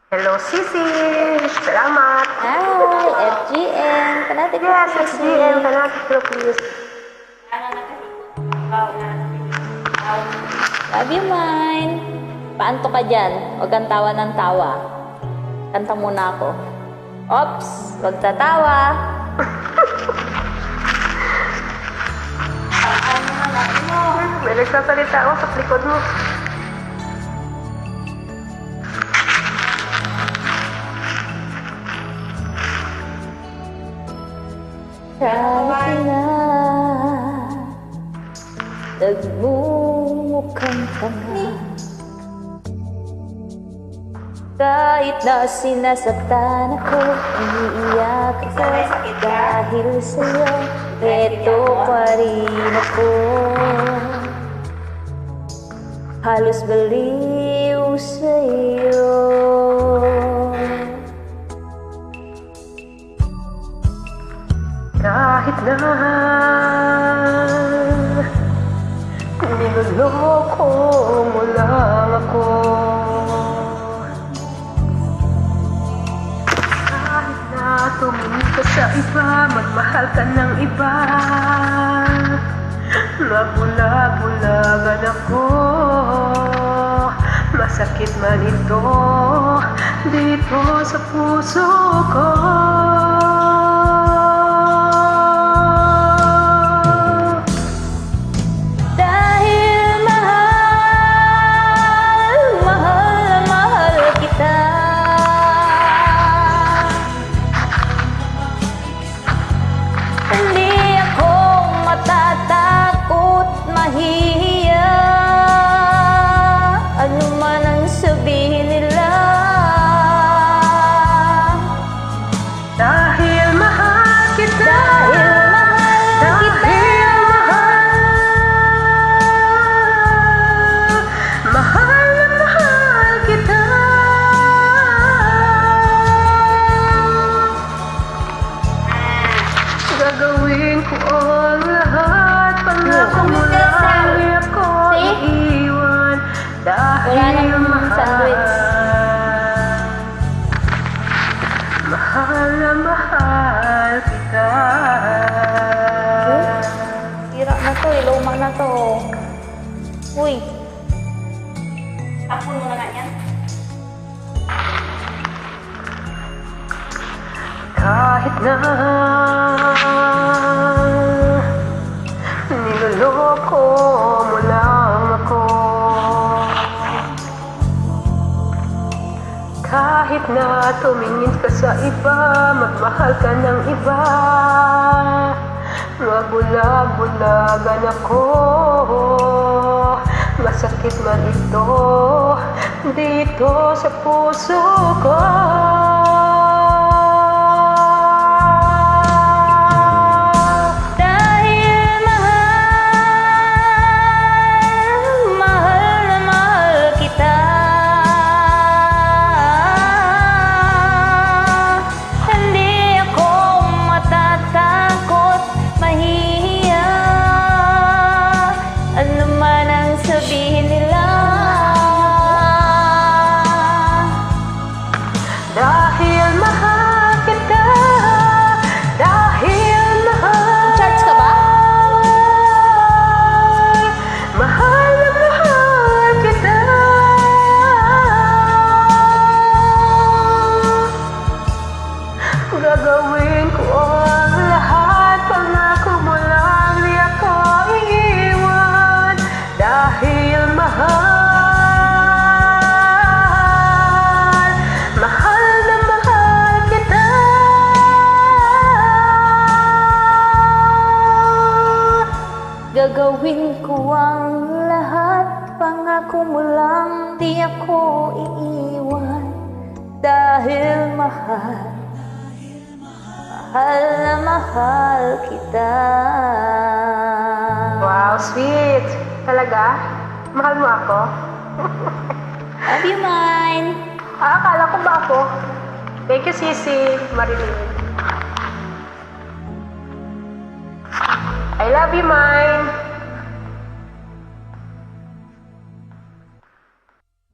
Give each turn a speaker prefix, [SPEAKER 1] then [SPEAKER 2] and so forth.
[SPEAKER 1] Hello, Sisi! Salamat!
[SPEAKER 2] Hi, FGN. Kanatik
[SPEAKER 1] Yes, SDM, Kanatik please.
[SPEAKER 2] Love you, mine. Paanto ka dyan? Huwag kang tawa ng tawa. Kanta muna ako. Ops! Huwag tatawa.
[SPEAKER 1] May nagsasalita ako sa likod mo.
[SPEAKER 2] Kahit na nagmumukhang tanga, kahit na sinasaktan ako, umiiyak ako dahil sa'yo, eto pa rin ako. Halos baliw sa'yo.
[SPEAKER 1] Kahit na niloloko mo lang ako, kahit na tumingin ka sa iba, magmahal ka ng iba, nabulag-bulagan ako, masakit man ito dito sa puso ko. Gagawin ko ang lahat, pangako mo lang di ako iiwan, dahil mahal na mahal kita.
[SPEAKER 2] Sira na to, luma na to. Uy. Tapon mo na nga yan.
[SPEAKER 1] Kahit na niloloko mo lang ako, kahit na tumingin ka sa iba, magmahal ka ng iba, mabulag-bulagan ako, masakit man ito dito sa puso ko. Gagawin ko ang lahat, pangako mo lang di ako iiwan, dahil mahal, mahal na mahal kita.
[SPEAKER 2] Gagawin ko ang lahat, pangako mo lang di ako iiwan, dahil mahal, mahal na mahal kita.
[SPEAKER 1] Wow, sweet! Talaga? Mahal mo ako?
[SPEAKER 2] Love you, mine.
[SPEAKER 1] Akala ko ba ako? Thank you, Sisi Marilyn. I love you, Mine.